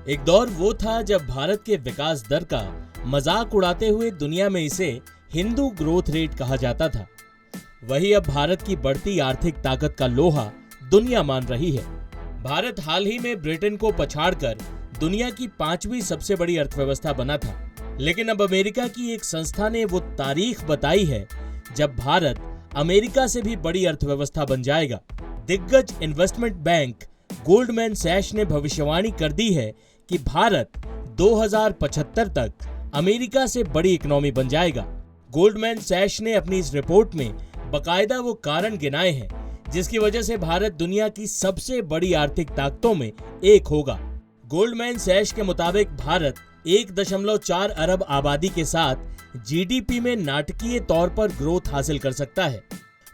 एक दौर वो था जब भारत के विकास दर का मजाक उड़ाते हुए दुनिया में इसे हिंदू ग्रोथ रेट कहा जाता था। वही अब भारत की बढ़ती आर्थिक ताकत का लोहा दुनिया मान रही है। भारत हाल ही में ब्रिटेन को पछाड़कर दुनिया की 5वीं सबसे बड़ी अर्थव्यवस्था बना था, लेकिन अब अमेरिका की एक संस्था ने वो तारीख बताई है जब भारत अमेरिका से भी बड़ी अर्थव्यवस्था बन जाएगा। दिग्गज इन्वेस्टमेंट बैंक गोल्डमैन सैश ने भविष्यवाणी कर दी है कि भारत 2075 तक अमेरिका से बड़ी इकोनॉमी बन जाएगा। गोल्डमैन सैश ने अपनी इस रिपोर्ट में बकायदा वो कारण गिनाए हैं जिसकी वजह से भारत दुनिया की सबसे बड़ी आर्थिक ताकतों में एक होगा। गोल्डमैन सैश के मुताबिक भारत 1.4 अरब आबादी के साथ जीडीपी में नाटकीय तौर पर ग्रोथ हासिल कर सकता है।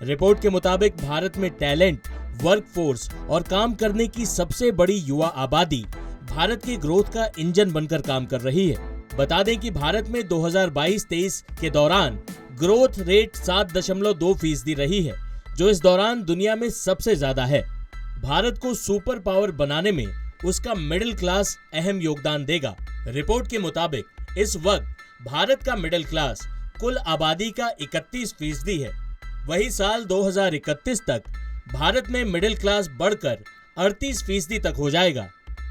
रिपोर्ट के मुताबिक भारत में टैलेंट, वर्कफोर्स और काम करने की सबसे बड़ी युवा आबादी भारत के ग्रोथ का इंजन बनकर काम कर रही है। बता दें कि भारत में 2022-23 के दौरान ग्रोथ रेट 7.2% रही है, जो इस दौरान दुनिया में सबसे ज्यादा है। भारत को सुपर पावर बनाने में उसका मिडिल क्लास अहम योगदान देगा। रिपोर्ट के मुताबिक इस वक्त भारत का मिडिल क्लास कुल आबादी का 31% है। वही साल 2031 तक भारत में मिडिल क्लास बढ़कर 38% तक हो जाएगा।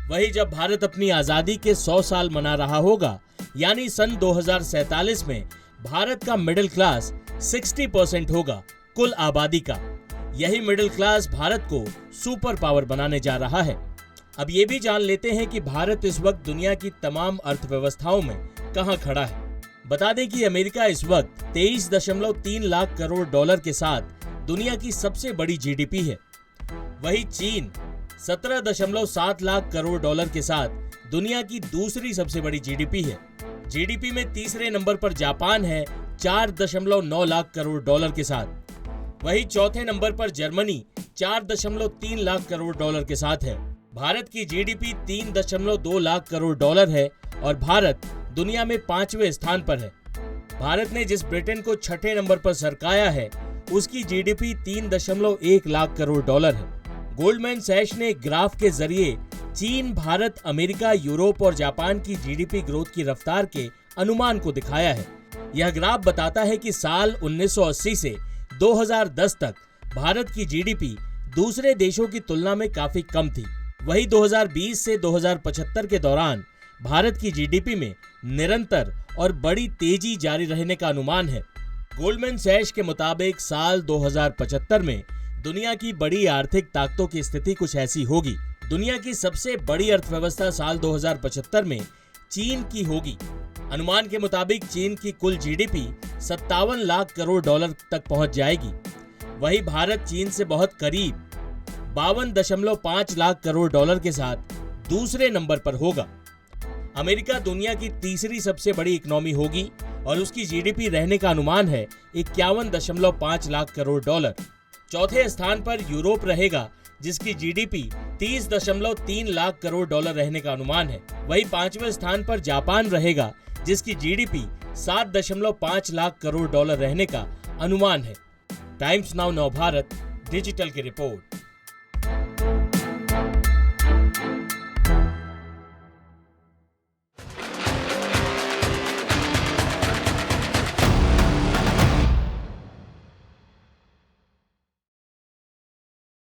वही जब भारत अपनी आजादी के 100 साल मना रहा होगा, यानी सन 2047 में भारत का मिडिल क्लास 60% होगा कुल आबादी का। यही मिडिल क्लास भारत को सुपर पावर बनाने जा रहा है। अब ये भी जान लेते हैं कि भारत इस वक्त दुनिया की तमाम अर्थव्यवस्थाओं में कहां खड़ा है। बता दें कि अमेरिका इस वक्त 23.3 लाख करोड़ डॉलर के साथ दुनिया की सबसे बड़ी जीडीपी है। वही चीन 17.7 लाख करोड़ डॉलर के साथ दुनिया की दूसरी सबसे बड़ी जीडीपी है। जीडीपी में तीसरे नंबर पर जापान है 4.9 लाख करोड़ डॉलर के साथ। वही चौथे नंबर पर जर्मनी 4.3 लाख करोड़ डॉलर के साथ है। भारत की जीडीपी 3.2 लाख करोड़ डॉलर है और भारत दुनिया में 5वें स्थान पर है। भारत ने जिस ब्रिटेन को 6ठे नंबर पर सरकाया है, उसकी जीडीपी 3.1 लाख करोड़ डॉलर है। गोल्डमैन सैश ने ग्राफ के जरिए चीन, भारत, अमेरिका, यूरोप और जापान की जीडीपी ग्रोथ की रफ्तार के अनुमान को दिखाया है। यह ग्राफ बताता है कि साल 1980 से 2010 तक भारत की जीडीपी दूसरे देशों की तुलना में काफी कम थी। वही 2020 से 2075 के दौरान भारत की जीडीपी में निरंतर और बड़ी तेजी जारी रहने का अनुमान है। गोल्डमैन सैश के मुताबिक साल 2075 में दुनिया की बड़ी आर्थिक ताकतों की स्थिति कुछ ऐसी होगी। दुनिया की सबसे बड़ी अर्थव्यवस्था साल 2075 में चीन की होगी। अनुमान के मुताबिक चीन की कुल जीडीपी 57 लाख करोड़ डॉलर तक पहुंच जाएगी। वही भारत चीन से बहुत करीब 52.5 लाख करोड़ डॉलर के साथ दूसरे नंबर पर होगा। अमेरिका दुनिया की तीसरी सबसे बड़ी इकोनॉमी होगी और उसकी जीडीपी रहने का अनुमान है 51.5 लाख करोड़ डॉलर। चौथे स्थान पर यूरोप रहेगा जिसकी जीडीपी 30.3 लाख करोड़ डॉलर रहने का अनुमान है। वही 5वें स्थान पर जापान रहेगा जिसकी जीडीपी 7.5 लाख करोड़ डॉलर रहने का अनुमान है। टाइम्स नाउ नव भारत डिजिटल की रिपोर्ट।